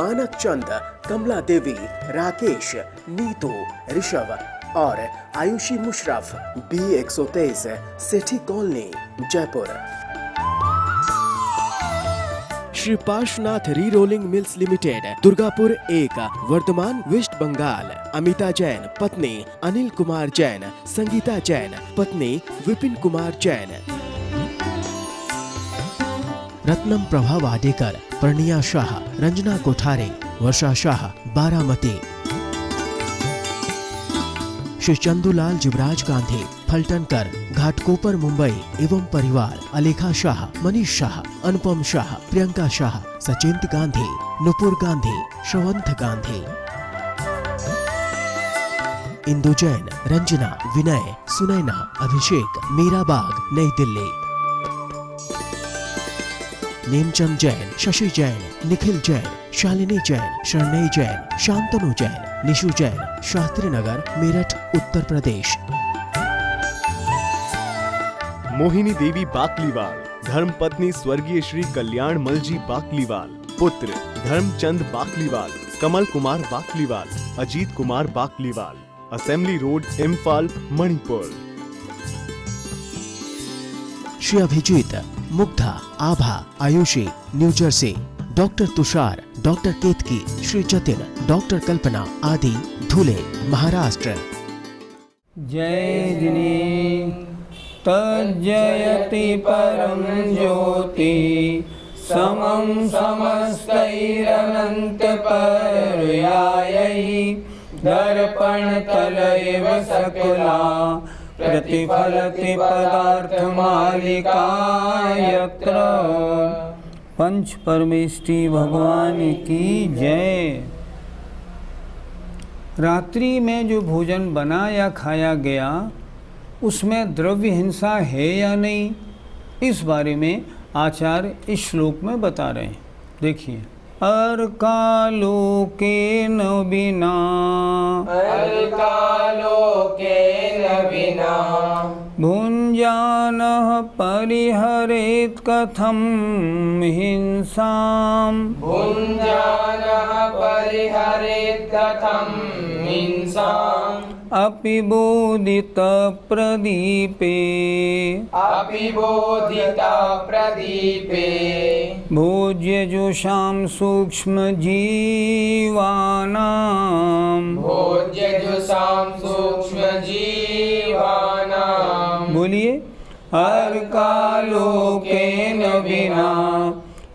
मानक चंद, कमला देवी, राकेश, नीतू, ऋषभ और Ayushi Musharraf, B123, Sethi colony, Jaipur. Shri Parshwanath re rolling mills limited, Durgapur 1, Vardhaman, west Bengal. Amita Jain, पत्नी अनिल कुमार जैन, संगीता जैन, पत्नी विपिन कुमार जैन। रत्नम प्रभा वाडेकर, प्रणिया शाह, रंजना कोठारे, वर्षा शाह, बारामती। श्री चंदूलाल जुबराज गांधी, फलटनकर, घाटकोपर, मुंबई एवं परिवार। अलेखा शाह, मनीष शाह, अनुपम शाह, प्रियंका शाह, सचिंत गांधी, नुपुर गांधी, श्रवंत गांधी। इंदु जैन, रंजना, विनय, सुनैना, अभिषेक, मीराबाग, नई दिल्ली। नेमचंद जैन, शशि जैन, निखिल जैन, शालिनी जैन, शरणई जैन, शांतनु जैन, निशु जैन, शास्त्री नगर, मेरठ, उत्तर प्रदेश। मोहिनी देवी बाकलीवाल, धर्मपत्नी स्वर्गीय श्री कल्याण मलजी बाकलीवाल। पुत्र Dharamchand Bakliwal, Kamal Kumar Bakliwal, Ajit Kumar Bakliwal. Assembly road, Imphal, Manipur. Shri Abhijit, Mugdha, Abha, Ayushi, New Jersey. Doctor Tushar, doctor Ketki, Shri Jatin, doctor Kalpana आदि, धुले, महाराष्ट्र। जय जिनी तज्जयति परम ज्योति, समं समस्तैरनंत पर्यायैः, दर्पण तलैव सकला प्रतिफलति पदार्थ मालिका यत्र। पंच परमेष्टि भगवान की जय। रात्रि में जो भोजन बना या खाया गया उसमें द्रव्य हिंसा है या नहीं, इस बारे में आचार्य इस श्लोक में बता रहे हैं। देखिए, अर्कालोकेन विना, अर्कालोकेन विना, भुञ्जानः परिहरेत् कथं हिंसाम्, भुञ्जानः परिहरेत् कथं हिंसाम्, अपि बोधित प्रदीपे, अपि बोधित प्रदीपे, भोज्यजुषां सूक्ष्म जीवानां, भोज्यजुषां सूक्ष्म जीवानां। बोलिए, अर्कालोकेन विना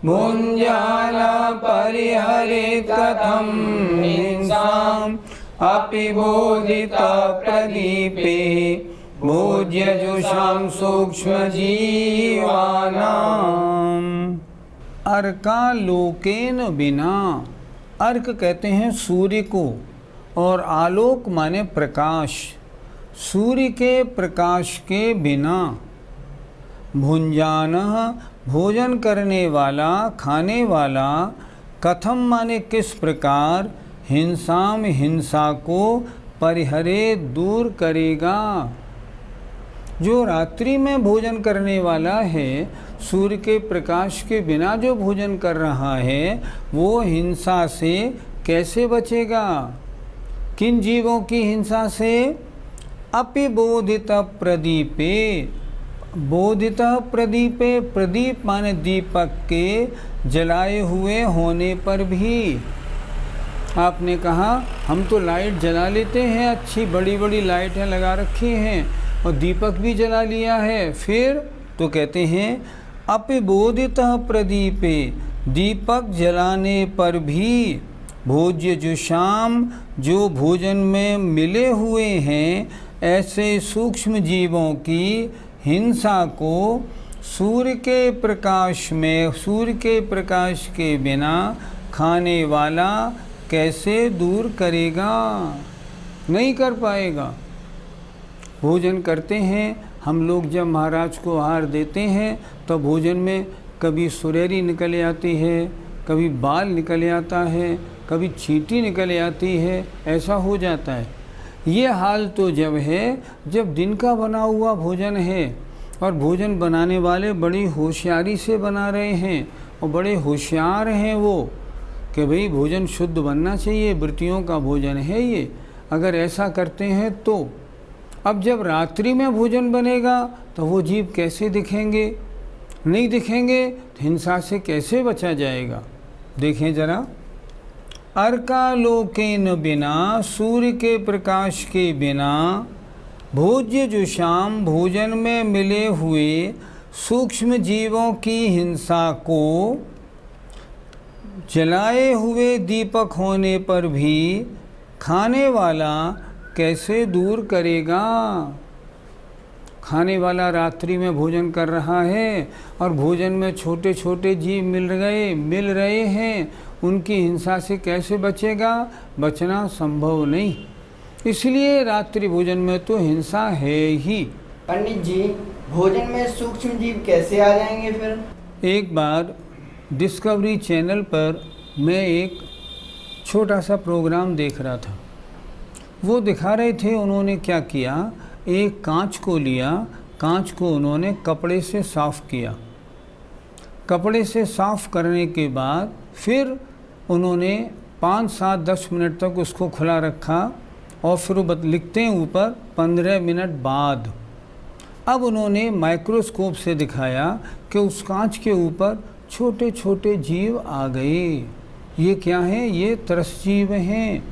भुञ्जाना परिहरेत् कथं हिंसाम्, अपि बोधित प्रदीपे, भोज्यजुषां सूक्ष्म जीवानां। अर्कालोकेन बिना, अर्क कहते हैं सूर्य को, और आलोक माने प्रकाश। सूर्य के प्रकाश के बिना, भुंजानः भोजन करने वाला, खाने वाला, कथम माने किस प्रकार, हिंसाम हिंसा को, परिहरे दूर करेगा। जो रात्रि में भोजन करने वाला है, सूर्य के प्रकाश के बिना जो भोजन कर रहा है, वो हिंसा से कैसे बचेगा। किन जीवों की हिंसा से? अपि बोधित प्रदीपे, बोधित प्रदीपे, प्रदीप माने दीपक के जलाए हुए होने पर भी। आपने कहा हम तो लाइट जला लेते हैं, अच्छी बड़ी बड़ी लाइटें लगा रखी हैं और दीपक भी जला लिया है, फिर तो कहते हैं अपि बोधित प्रदीपे, दीपक जलाने पर भी, भोज्य जुषाम जो भोजन में मिले हुए हैं, ऐसे सूक्ष्म जीवों की हिंसा को सूर्य के प्रकाश में, सूर्य के प्रकाश के बिना खाने वाला कैसे दूर करेगा? नहीं कर पाएगा। भोजन करते हैं हम लोग, जब महाराज को आहार देते हैं तो भोजन में कभी सुरैरी निकल आती है, कभी बाल निकल आता है, कभी चींटी निकल आती है, ऐसा हो जाता है। ये हाल तो जब है जब दिन का बना हुआ भोजन है और भोजन बनाने वाले बड़ी होशियारी से बना रहे हैं और बड़े होशियार हैं वो, कि भाई भोजन शुद्ध बनना चाहिए, वृत्तियों का भोजन है ये, अगर ऐसा करते हैं तो। अब जब रात्रि में भोजन बनेगा तो वो जीव कैसे दिखेंगे? नहीं दिखेंगे तो हिंसा से कैसे बचा जाएगा? देखें जरा, अर्कालोकेन बिना, सूर्य के प्रकाश के बिना, भोज्य जुषाम, भोजन में मिले हुए सूक्ष्म जीवों की हिंसा को जलाए हुए दीपक होने पर भी खाने वाला कैसे दूर करेगा? खाने वाला रात्रि में भोजन कर रहा है और भोजन में छोटे छोटे जीव मिल रहे हैं, उनकी हिंसा से कैसे बचेगा? बचना संभव नहीं। इसलिए रात्रि भोजन में तो हिंसा है ही। पंडित जी, भोजन में सूक्ष्म जीव कैसे आ जाएंगे फिर? एक बार डिस्कवरी चैनल पर मैं एक छोटा सा प्रोग्राम देख रहा था। वो दिखा रहे थे उन्होंने क्या किया, एक कांच को लिया, कांच को उन्होंने कपड़े से साफ़ किया। कपड़े से साफ़ करने के बाद फिर उन्होंने 5, 7, 10 मिनट तक उसको खुला रखा और फिर लिखते हैं ऊपर 15 मिनट बाद। अब उन्होंने माइक्रोस्कोप से दिखाया कि उस कांच के ऊपर छोटे छोटे जीव आ गए। ये क्या हैं? ये त्रसजीव हैं।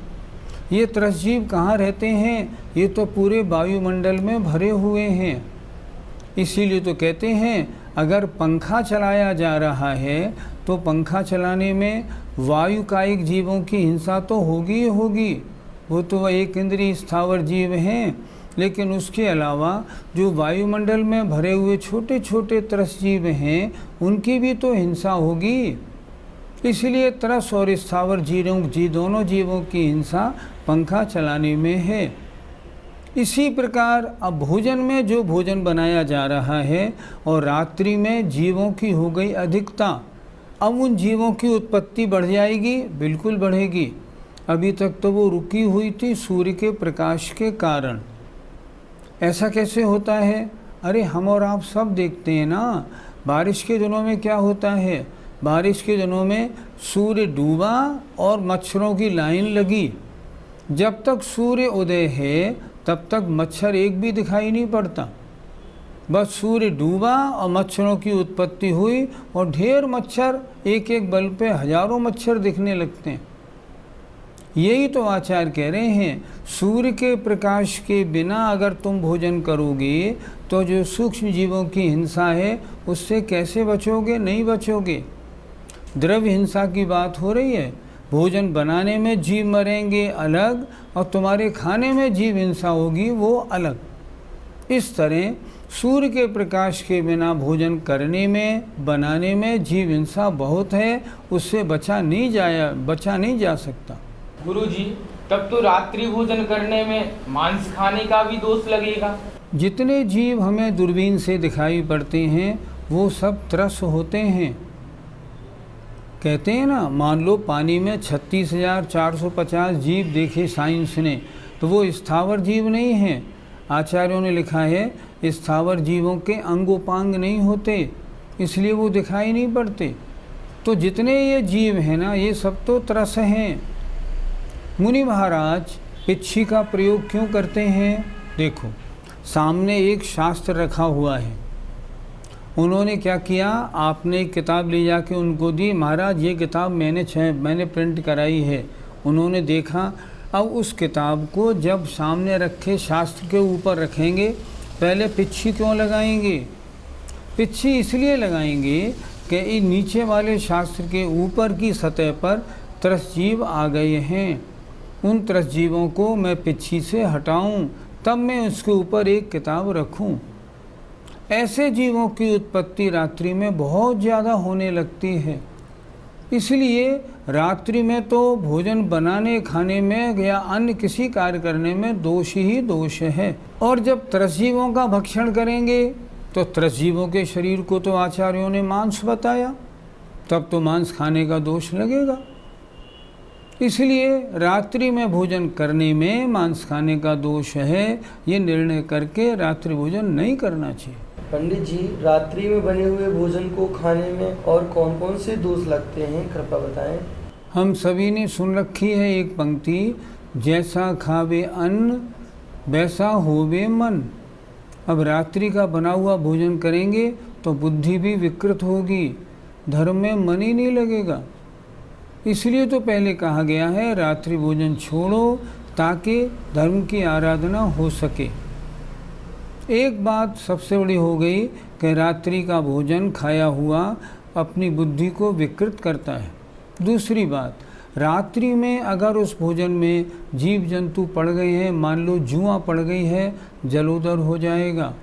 ये त्रसजीव कहाँ रहते हैं? ये तो पूरे वायुमंडल में भरे हुए हैं। इसीलिए तो कहते हैं अगर पंखा चलाया जा रहा है तो पंखा चलाने में वायुकायिक जीवों की हिंसा तो होगी ही होगी, वो तो एक इंद्रिय स्थावर जीव हैं। लेकिन उसके अलावा जो वायुमंडल में भरे हुए छोटे छोटे त्रसजीव हैं उनकी भी तो हिंसा होगी। इसलिए त्रस और स्थावर दोनों जीवों की हिंसा पंखा चलाने में है। इसी प्रकार अब भोजन में जो भोजन बनाया जा रहा है और रात्रि में जीवों की हो गई अधिकता, अब उन जीवों की उत्पत्ति बढ़ जाएगी, बिल्कुल बढ़ेगी। अभी तक तो वो रुकी हुई थी सूर्य के प्रकाश के कारण। ऐसा कैसे होता है? अरे हम और आप सब देखते हैं ना, बारिश के दिनों में क्या होता है, बारिश के दिनों में सूर्य डूबा और मच्छरों की लाइन लगी। जब तक सूर्य उदय है तब तक मच्छर एक भी दिखाई नहीं पड़ता। बस सूर्य डूबा और मच्छरों की उत्पत्ति हुई और ढेर मच्छर, एक एक बल्ब पे हजारों मच्छर दिखने लगते हैं। यही तो आचार्य कह रहे हैं, सूर्य के प्रकाश के बिना अगर तुम भोजन करोगे तो जो सूक्ष्म जीवों की हिंसा है उससे कैसे बचोगे? नहीं बचोगे। द्रव्य हिंसा की बात हो रही है, भोजन बनाने में जीव मरेंगे अलग और तुम्हारे खाने में जीव हिंसा होगी वो अलग। इस तरह सूर्य के प्रकाश के बिना भोजन करने में, बनाने में जीव हिंसा बहुत है, उससे बचा नहीं जा सकता। गुरुजी, तब तो रात्रि भोजन करने में मांस खाने का भी दोष लगेगा। जितने जीव हमें दूरबीन से दिखाई पड़ते हैं वो सब त्रस होते हैं। कहते हैं ना, मान लो पानी में 36,450 जीव देखे साइंस ने, तो वो स्थावर जीव नहीं हैं। आचार्यों ने लिखा है स्थावर जीवों के अंगोपांग नहीं होते, इसलिए वो दिखाई नहीं पड़ते। तो जितने ये जीव हैं ना, ये सब तो त्रस हैं। मुनि महाराज पिच्छी का प्रयोग क्यों करते हैं? देखो, सामने एक शास्त्र रखा हुआ है, उन्होंने क्या किया, आपने एक किताब ले जाके उनको दी, महाराज ये किताब मैंने प्रिंट कराई है। उन्होंने देखा, अब उस किताब को जब सामने रखे शास्त्र के ऊपर रखेंगे, पहले पिच्छी क्यों लगाएंगे? पिच्छी इसलिए लगाएंगे कि नीचे वाले शास्त्र के ऊपर की सतह पर त्रसजीव आ गए हैं, उन त्रसजीवों को मैं पिच्छी से हटाऊं, तब मैं उसके ऊपर एक किताब रखूं। ऐसे जीवों की उत्पत्ति रात्रि में बहुत ज़्यादा होने लगती है। इसलिए रात्रि में तो भोजन बनाने खाने में या अन्य किसी कार्य करने में दोष ही दोष है। और जब त्रसजीवों का भक्षण करेंगे तो त्रसजीवों के शरीर को तो आचार्यों ने मांस बताया, तब तो मांस खाने का दोष लगेगा। इसलिए रात्रि में भोजन करने में मांस खाने का दोष है, ये निर्णय करके रात्रि भोजन नहीं करना चाहिए। पंडित जी, रात्रि में बने हुए भोजन को खाने में और कौन कौन से दोष लगते हैं, कृपया बताएं। हम सभी ने सुन रखी है एक पंक्ति, जैसा खावे अन्न वैसा होवे मन। अब रात्रि का बना हुआ भोजन करेंगे तो बुद्धि भी विकृत होगी, धर्म में मन ही नहीं लगेगा। इसलिए तो पहले कहा गया है रात्रि भोजन छोड़ो ताकि धर्म की आराधना हो सके। एक बात सबसे बड़ी हो गई कि रात्रि का भोजन खाया हुआ अपनी बुद्धि को विकृत करता है। दूसरी बात, रात्रि में अगर उस भोजन में जीव जंतु पड़ गए हैं, मान लो जुआ पड़ गई है, जलोदर हो जाएगा।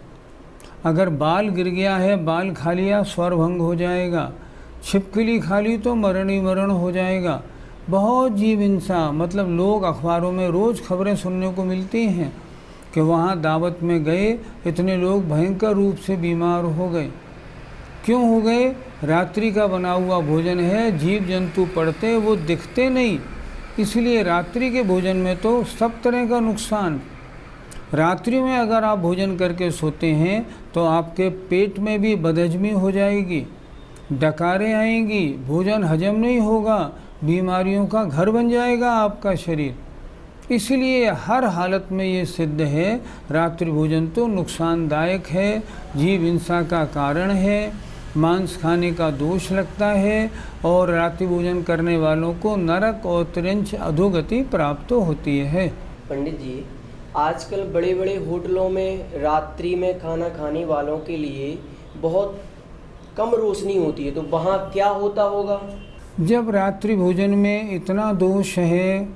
अगर बाल गिर गया है, बाल खा लिया, स्वर भंग हो जाएगा। छिपकली खा ली तो मरण ही मरण हो जाएगा। बहुत जीव हिंसा, मतलब लोग अखबारों में रोज़ खबरें सुनने को मिलती हैं कि वहाँ दावत में गए, इतने लोग भयंकर रूप से बीमार हो गए। क्यों हो गए? रात्रि का बना हुआ भोजन है, जीव जंतु पड़ते वो दिखते नहीं, इसलिए रात्रि के भोजन में तो सब तरह का नुकसान। रात्रि में अगर आप भोजन करके सोते हैं तो आपके पेट में भी बदहजमी हो जाएगी, डकारें आएंगी, भोजन हजम नहीं होगा, बीमारियों का घर बन जाएगा आपका शरीर। इसलिए हर हालत में ये सिद्ध है रात्रि भोजन तो नुकसानदायक है, जीव हिंसा का कारण है, मांस खाने का दोष लगता है और रात्रि भोजन करने वालों को नरक और त्रिंच अधोगति प्राप्त होती है। पंडित जी, आजकल बड़े बड़े होटलों में रात्रि में खाना खाने वालों के लिए बहुत कम रोशनी होती है, तो वहाँ क्या होता होगा? जब रात्रि भोजन में इतना दोष है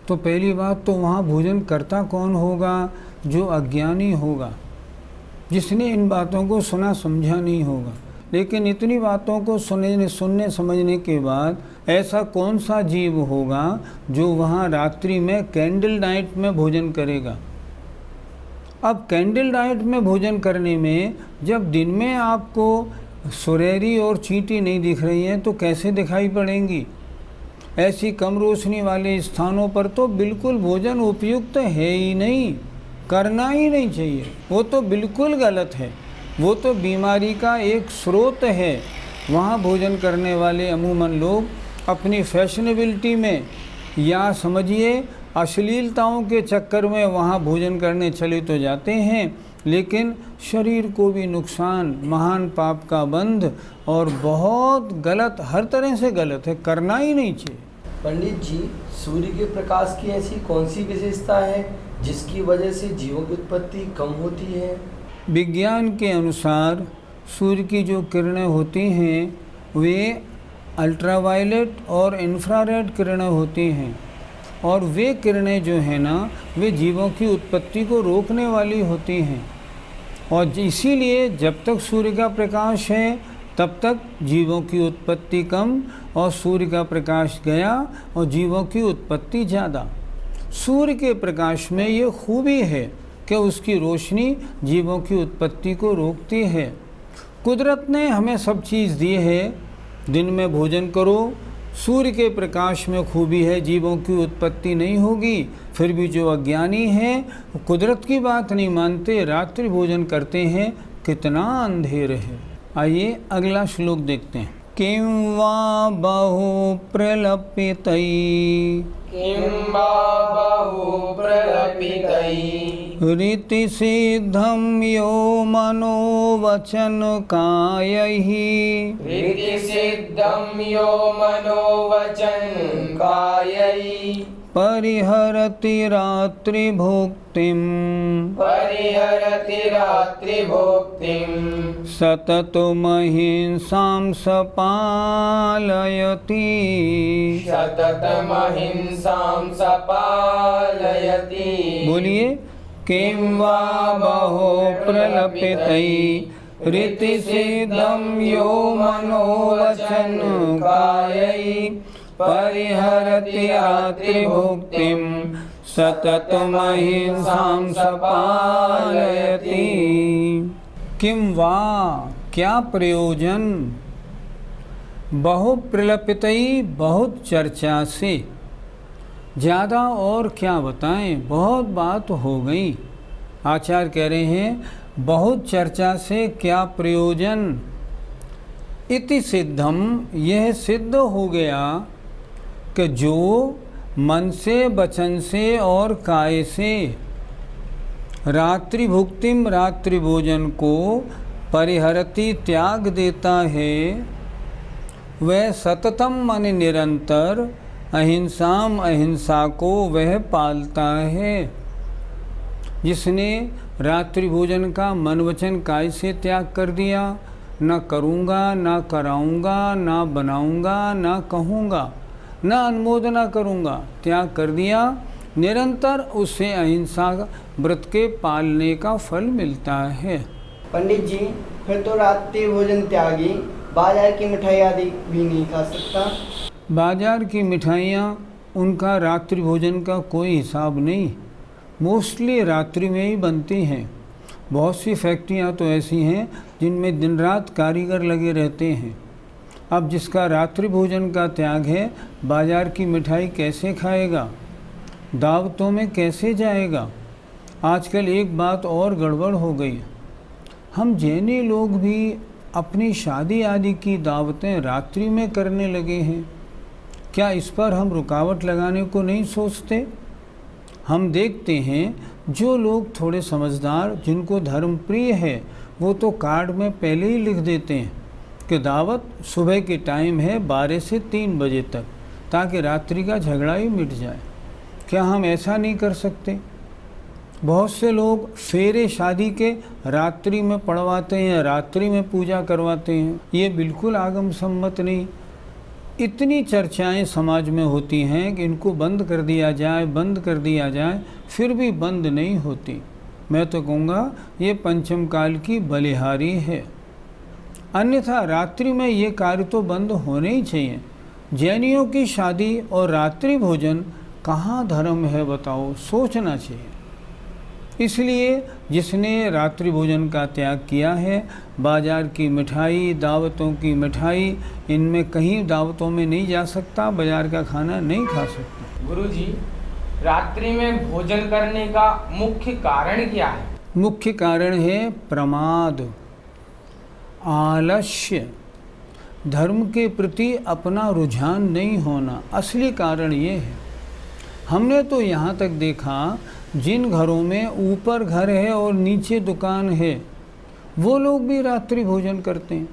तो पहली बात तो वहाँ भोजन करता कौन होगा? जो अज्ञानी होगा, जिसने इन बातों को सुना समझा नहीं होगा। लेकिन इतनी बातों को सुनने समझने के बाद ऐसा कौन सा जीव होगा जो वहाँ रात्रि में कैंडल नाइट में भोजन करेगा? अब कैंडल नाइट में भोजन करने में जब दिन में आपको सुरहरी और चींटी नहीं दिख रही हैं तो कैसे दिखाई पड़ेंगी? ऐसी कम रोशनी वाले स्थानों पर तो बिल्कुल भोजन उपयुक्त है ही नहीं, करना ही नहीं चाहिए, वो तो बिल्कुल गलत है, वो तो बीमारी का एक स्रोत है। वहाँ भोजन करने वाले अमूमन लोग अपनी फैशनेबिलिटी में या समझिए अश्लीलताओं के चक्कर में वहाँ भोजन करने चले तो जाते हैं, लेकिन शरीर को भी नुकसान, महान पाप का बंध और बहुत गलत, हर तरह से गलत है, करना ही नहीं चाहिए। पंडित जी, सूर्य के प्रकाश की ऐसी कौन सी विशेषता है जिसकी वजह से जीवों की उत्पत्ति कम होती है? विज्ञान के अनुसार सूर्य की जो किरणें होती हैं वे अल्ट्रावायलेट और इंफ्रारेड किरणें होती हैं, और वे किरणें जो है ना वे जीवों की उत्पत्ति को रोकने वाली होती हैं। और इसीलिए जब तक सूर्य का प्रकाश है तब तक जीवों की उत्पत्ति कम, और सूर्य का प्रकाश गया और जीवों की उत्पत्ति ज़्यादा। सूर्य के प्रकाश में ये खूबी है कि उसकी रोशनी जीवों की उत्पत्ति को रोकती है। कुदरत ने हमें सब चीज़ दी है, दिन में भोजन करो, सूर्य के प्रकाश में खूबी है, जीवों की उत्पत्ति नहीं होगी। फिर भी जो अज्ञानी हैं कुदरत की बात नहीं मानते, रात्रि भोजन करते हैं, कितना अंधेर है। आइए अगला श्लोक देखते हैं। किं वा बहु प्रलपितै रीति सिद्धं यो मनोवचन कायैः परिहरति रात्रिभुक्तिं सततमहिंसां सपालयति। बोलिए, किं वा बहु प्रलपितै रीति सिद्धं यो मनोवचन कायैः परिहरति रात्रिभुक्तिं सततमहिंसां सपालयति। किं वा, क्या प्रयोजन, बहु प्रलपितई, बहुत चर्चा से, ज़्यादा और क्या बताएं, बहुत बात हो गई। आचार्य कह रहे हैं बहुत चर्चा से क्या प्रयोजन। इति सिद्धम, यह सिद्ध हो गया, कि जो मन से, वचन से और काय से रात्रि भुक्तिम रात्रि भोजन को परिहरति त्याग देता है, वह सततम मन निरंतर अहिंसा को वह पालता है। जिसने रात्रि भोजन का मन वचन काय से त्याग कर दिया, ना करूँगा, ना कराऊँगा, ना बनाऊँगा, ना कहूँगा, ना अनुमोदना करूँगा, त्याग कर दिया, निरंतर उससे अहिंसा व्रत के पालने का फल मिलता है। पंडित जी, फिर तो रात्रि भोजन त्यागी बाजार की मिठाई आदि भी नहीं खा सकता। बाजार की मिठाइयाँ, उनका रात्रि भोजन का कोई हिसाब नहीं, मोस्टली रात्रि में ही बनती हैं। बहुत सी फैक्ट्रियाँ तो ऐसी हैं जिनमें दिन रात कारीगर लगे रहते हैं। अब जिसका रात्रि भोजन का त्याग है, बाजार की मिठाई कैसे खाएगा, दावतों में कैसे जाएगा। आजकल एक बात और गड़बड़ हो गई, हम जैनी लोग भी अपनी शादी आदि की दावतें रात्रि में करने लगे हैं। क्या इस पर हम रुकावट लगाने को नहीं सोचते? हम देखते हैं जो लोग थोड़े समझदार, जिनको धर्म प्रिय है, वो तो कार्ड में पहले ही लिख देते हैं कि दावत सुबह के टाइम है 12 से 3 बजे तक, ताकि रात्रि का झगड़ा ही मिट जाए। क्या हम ऐसा नहीं कर सकते? बहुत से लोग फेरे शादी के रात्रि में पढ़वाते हैं, रात्रि में पूजा करवाते हैं। ये बिल्कुल आगम सम्मत नहीं। इतनी चर्चाएं समाज में होती हैं कि इनको बंद कर दिया जाए, बंद कर दिया जाए, फिर भी बंद नहीं होती। मैं तो कहूँगा ये पंचम काल की बलिहारी है। अन्यथा रात्रि में ये कार्य तो बंद होने ही चाहिए। जैनियों की शादी और रात्रि भोजन कहाँ धर्म है बताओ, सोचना चाहिए। इसलिए जिसने रात्रि भोजन का त्याग किया है, बाजार की मिठाई, दावतों की मिठाई, इनमें कहीं दावतों में नहीं जा सकता, बाजार का खाना नहीं खा सकता। गुरुजी, रात्रि में भोजन करने का मुख्य कारण क्या है? मुख्य कारण है प्रमाद, आलस्य, धर्म के प्रति अपना रुझान नहीं होना। असली कारण ये है। हमने तो यहाँ तक देखा, जिन घरों में ऊपर घर है और नीचे दुकान है, वो लोग भी रात्रि भोजन करते हैं।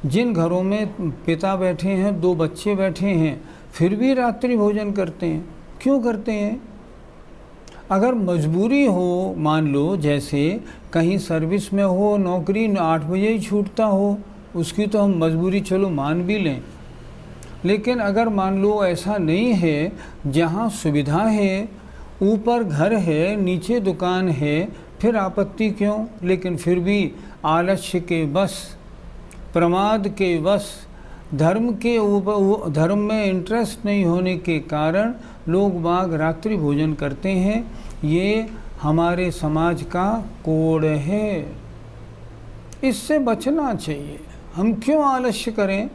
जिन घरों में पिता बैठे हैं, 2 बच्चे बैठे हैं, फिर भी रात्रि भोजन करते हैं। क्यों करते हैं? अगर मजबूरी हो, मान लो जैसे कहीं सर्विस में हो, नौकरी 8 बजे ही छूटता हो, उसकी तो हम मजबूरी चलो मान भी लें। लेकिन अगर मान लो ऐसा नहीं है, जहाँ सुविधा है, ऊपर घर है, नीचे दुकान है, फिर आपत्ति क्यों? लेकिन फिर भी आलस्य के वश, प्रमाद के वश, धर्म में इंटरेस्ट नहीं होने के कारण लोग बाग रात्रि भोजन करते हैं। ये हमारे समाज का कोड है, इससे बचना चाहिए। हम क्यों आलस्य करें?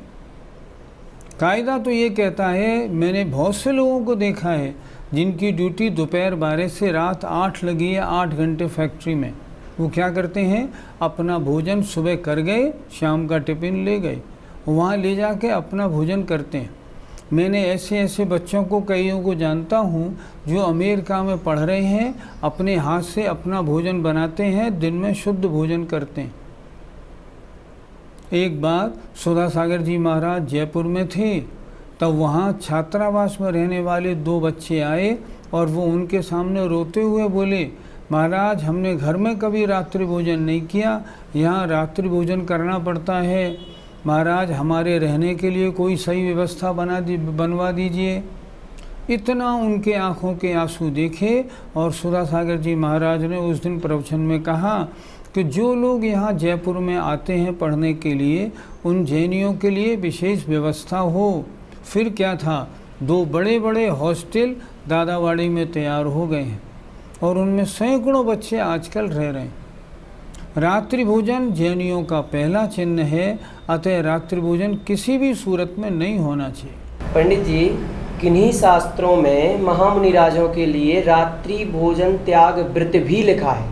कायदा तो ये कहता है, मैंने बहुत से लोगों को देखा है जिनकी ड्यूटी दोपहर 12 से रात 8 लगी है, 8 घंटे फैक्ट्री में। वो क्या करते हैं, अपना भोजन सुबह कर गए, शाम का टिफ़िन ले गए, वहाँ ले जाके अपना भोजन करते हैं। मैंने ऐसे ऐसे बच्चों को, कईयों को जानता हूँ जो अमेरिका में पढ़ रहे हैं, अपने हाथ से अपना भोजन बनाते हैं, दिन में शुद्ध भोजन करते हैं। एक बार सुधा सागर जी महाराज जयपुर में थे, तब वहाँ छात्रावास में रहने वाले 2 बच्चे आए और वो उनके सामने रोते हुए बोले, महाराज हमने घर में कभी रात्रि भोजन नहीं किया, यहाँ रात्रि भोजन करना पड़ता है। महाराज हमारे रहने के लिए कोई सही व्यवस्था बनवा दीजिए। इतना उनके आँखों के आंसू देखे और सुधा सागर जी महाराज ने उस दिन प्रवचन में कहा कि जो लोग यहाँ जयपुर में आते हैं पढ़ने के लिए, उन जैनियों के लिए विशेष व्यवस्था हो। फिर क्या था, 2 बड़े बड़े हॉस्टल दादावाड़ी में तैयार हो गए हैं और उनमें सैकड़ों बच्चे आजकल रह रहे हैं। रात्रि भोजन जैनियों का पहला चिन्ह है, अतः रात्रि भोजन किसी भी सूरत में नहीं होना चाहिए। पंडित जी, किन्हीं शास्त्रों में महामुनि राजों के लिए रात्रि भोजन त्याग व्रत भी लिखा है,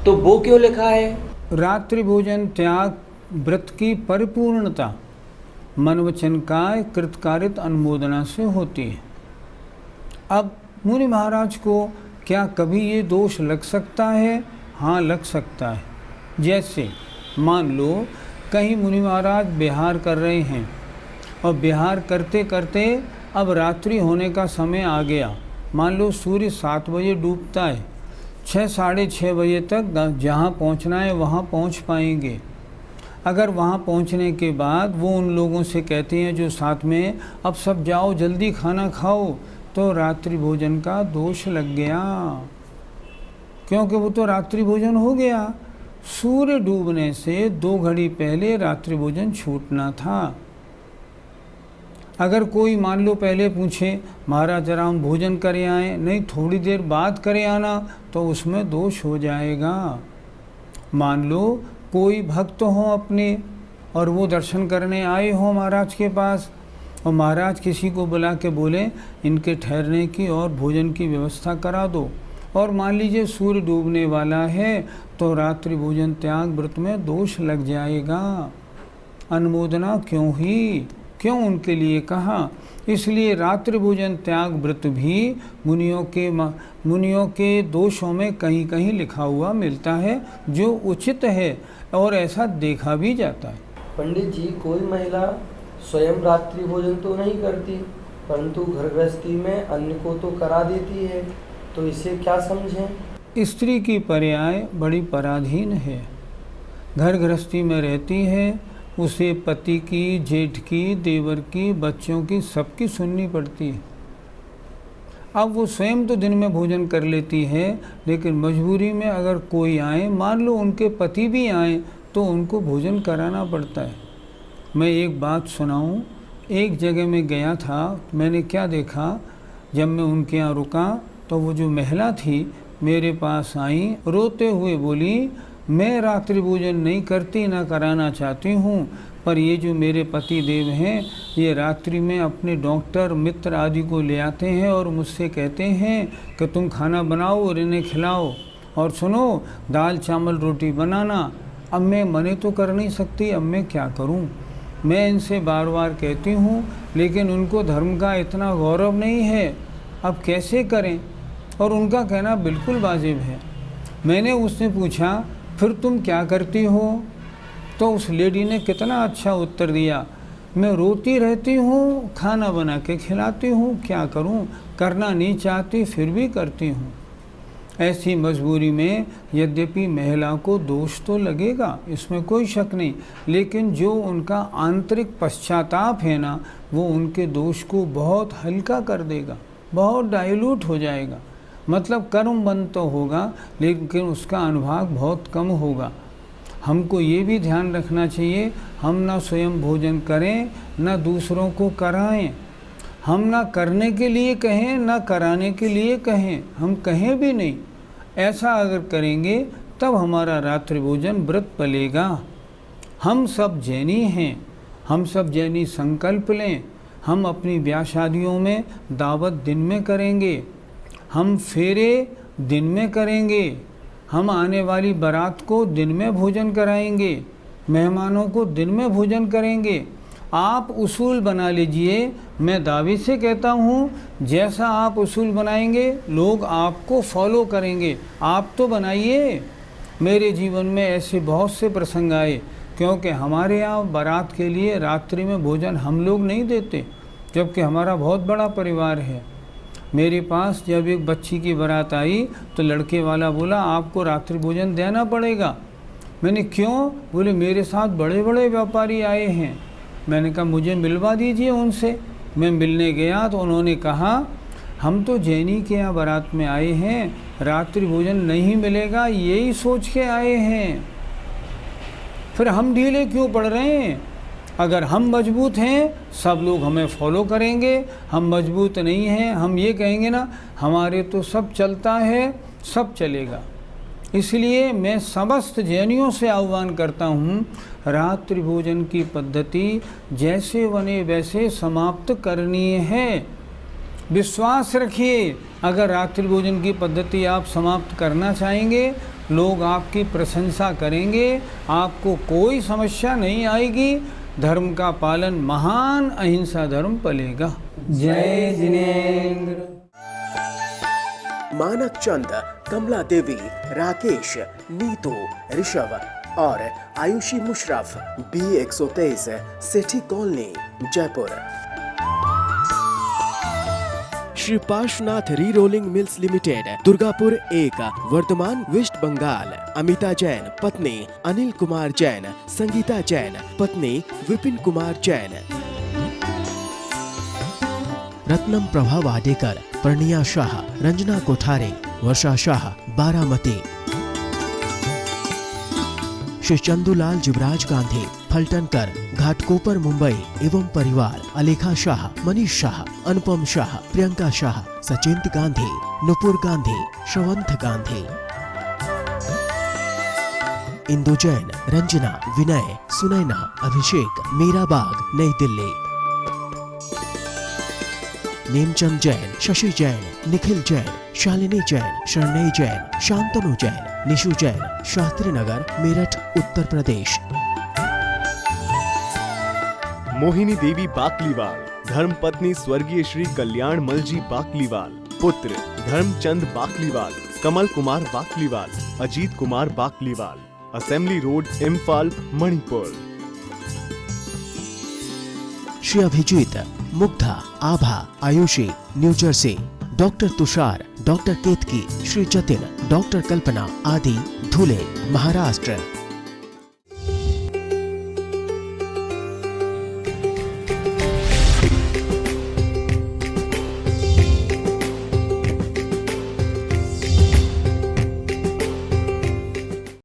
तो वो क्यों लिखा है? रात्रि भोजन त्याग व्रत की परिपूर्णता मन वचन काय कृतकारित अनुमोदना से होती है। अब मुनि महाराज को क्या कभी ये दोष लग सकता है? हाँ, लग सकता है। जैसे मान लो कहीं मुनि महाराज विहार कर रहे हैं और विहार करते करते अब रात्रि होने का समय आ गया। मान लो सूर्य 7 बजे डूबता है, 6 साढ़े 6 बजे तक जहाँ पहुँचना है वहाँ पहुँच पाएंगे। अगर वहाँ पहुँचने के बाद वो उन लोगों से कहते हैं जो साथ में, अब सब जाओ जल्दी खाना खाओ, तो रात्रि भोजन का दोष लग गया, क्योंकि वो तो रात्रि भोजन हो गया। सूर्य डूबने से 2 घड़ी पहले रात्रि भोजन छूटना था। अगर कोई मान लो पहले पूछे महाराज जरा हम भोजन करे आए, नहीं थोड़ी देर बाद करे आना, तो उसमें दोष हो जाएगा। मान लो कोई भक्त हो अपने और वो दर्शन करने आए हो महाराज के पास, और महाराज किसी को बुला के बोले इनके ठहरने की और भोजन की व्यवस्था करा दो, और मान लीजिए सूर्य डूबने वाला है, तो रात्रि भोजन त्याग व्रत में दोष लग जाएगा। अनुमोदना क्यों उनके लिए कहा? इसलिए रात्रि भोजन त्याग व्रत भी मुनियों के दोषों में कहीं कहीं लिखा हुआ मिलता है, जो उचित है और ऐसा देखा भी जाता है। पंडित जी, कोई महिला स्वयं रात्रि भोजन तो नहीं करती, परंतु घर गृहस्थी में अन्य को तो करा देती है, तो इसे क्या समझें? स्त्री की पर्याय बड़ी पराधीन है। घर गृहस्थी में रहती है, उसे पति की, जेठ की, देवर की, बच्चों की, सबकी सुननी पड़ती है। अब वो स्वयं तो दिन में भोजन कर लेती है, लेकिन मजबूरी में अगर कोई आए, मान लो उनके पति भी आए, तो उनको भोजन कराना पड़ता है। मैं एक बात सुनाऊं, एक जगह में गया था, मैंने क्या देखा, जब मैं उनके यहाँ रुका तो वो जो महिला थी मेरे पास आई, रोते हुए बोली मैं रात्रि भोजन नहीं करती, ना कराना चाहती हूँ, पर ये जो मेरे पति देव हैं ये रात्रि में अपने डॉक्टर मित्र आदि को ले आते हैं और मुझसे कहते हैं कि तुम खाना बनाओ और इन्हें खिलाओ, और सुनो दाल चावल रोटी बनाना। अब मैं मने तो कर नहीं सकती, अब मैं क्या करूं? मैं इनसे बार बार कहती हूं, लेकिन उनको धर्म का इतना गौरव नहीं है, अब कैसे करें? और उनका कहना बिल्कुल वाजिब है। मैंने उससे पूछा फिर तुम क्या करती हो? तो उस लेडी ने कितना अच्छा उत्तर दिया, मैं रोती रहती हूँ, खाना बना के खिलाती हूँ, क्या करूँ? करना नहीं चाहती फिर भी करती हूँ। ऐसी मजबूरी में यद्यपि महिला को दोष तो लगेगा, इसमें कोई शक नहीं, लेकिन जो उनका आंतरिक पश्चाताप है ना, वो उनके दोष को बहुत हल्का कर देगा, बहुत डाइल्यूट हो जाएगा। मतलब कर्म बंद तो होगा, लेकिन उसका अनुभाग बहुत कम होगा। हमको ये भी ध्यान रखना चाहिए, हम ना स्वयं भोजन करें, ना दूसरों को कराएं। हम ना करने के लिए कहें, ना कराने के लिए कहें, हम कहें भी नहीं। ऐसा अगर करेंगे तब हमारा रात्रि भोजन व्रत पलेगा। हम सब जैनी हैं, हम सब जैनी संकल्प लें, हम अपनी ब्याह शादियों में दावत दिन में करेंगे, हम फेरे दिन में करेंगे, हम आने वाली बारात को दिन में भोजन कराएंगे, मेहमानों को दिन में भोजन करेंगे। आप उसूल बना लीजिए, मैं दावे से कहता हूँ जैसा आप उसूल बनाएंगे लोग आपको फॉलो करेंगे। आप तो बनाइए। मेरे जीवन में ऐसे बहुत से प्रसंग आए, क्योंकि हमारे यहाँ बारात के लिए रात्रि में भोजन हम लोग नहीं देते, जबकि हमारा बहुत बड़ा परिवार है। मेरे पास जब एक बच्ची की बारात आई तो लड़के वाला बोला आपको रात्रि भोजन देना पड़ेगा। मैंने क्यों? बोले मेरे साथ बड़े बड़े व्यापारी आए हैं। मैंने कहा मुझे मिलवा दीजिए उनसे। मैं मिलने गया तो उन्होंने कहा हम तो जैनी के यहाँ बारात में आए हैं, रात्रि भोजन नहीं मिलेगा, यही सोच के आए हैं। फिर हम ढीले क्यों पड़ रहे हैं? अगर हम मजबूत हैं सब लोग हमें फॉलो करेंगे, हम मजबूत नहीं हैं, हम ये कहेंगे ना हमारे तो सब चलता है, सब चलेगा। इसलिए मैं समस्त जैनियों से आह्वान करता हूँ, रात्रि भोजन की पद्धति जैसे बने वैसे समाप्त करनी है। विश्वास रखिए, अगर रात्रि भोजन की पद्धति आप समाप्त करना चाहेंगे, लोग आपकी प्रशंसा करेंगे, आपको कोई समस्या नहीं आएगी। धर्म का पालन महान अहिंसा धर्म पलेगा। जय जिनेंद्र। मानक चंद, कमला देवी, राकेश, नीतू, ऋषभ और Ayushi Musharraf, B123, Sethi colony, Jaipur. Shri Parshwanath re rolling mills limited, Durgapur 1, Vardhaman, west Bengal. Amita Jain, पत्नी अनिल कुमार जैन, संगीता जैन, पत्नी विपिन कुमार जैन। रत्नम प्रभा वाडेकर, प्रणिया शाह, रंजना कोठारे, वर्षा शाह, बारामती। श्री चंदूलाल जुबराज गांधी, फलटनकर, घाटकोपर, मुंबई एवं परिवार। अलेखा शाह, मनीष शाह, अनुपम शाह, प्रियंका शाह, सचिंत गांधी, नुपुर गांधी, श्रवंत गांधी। इंदु जैन, रंजना, विनय, सुनैना, अभिषेक, मीराबाग, नई दिल्ली। नेमचंद जैन, शशि जैन, निखिल जैन, शालिनी जैन, शरणई जैन, शांतनु जैन, निशु जैन, शास्त्री नगर, मेरठ, उत्तर प्रदेश। मोहिनी देवी बाकलीवाल, धर्मपत्नी स्वर्गीय श्री कल्याण मलजी बाकलीवाल। पुत्र Dharamchand Bakliwal, Kamal Kumar Bakliwal, Ajit Kumar Bakliwal. Assembly road, Imphal, Manipur. Shri Abhijit, Mugdha, Abha, Ayushi, New Jersey. Doctor Tushar, doctor Ketki, Shri Jatin, doctor Kalpana आदि, धुले, महाराष्ट्र।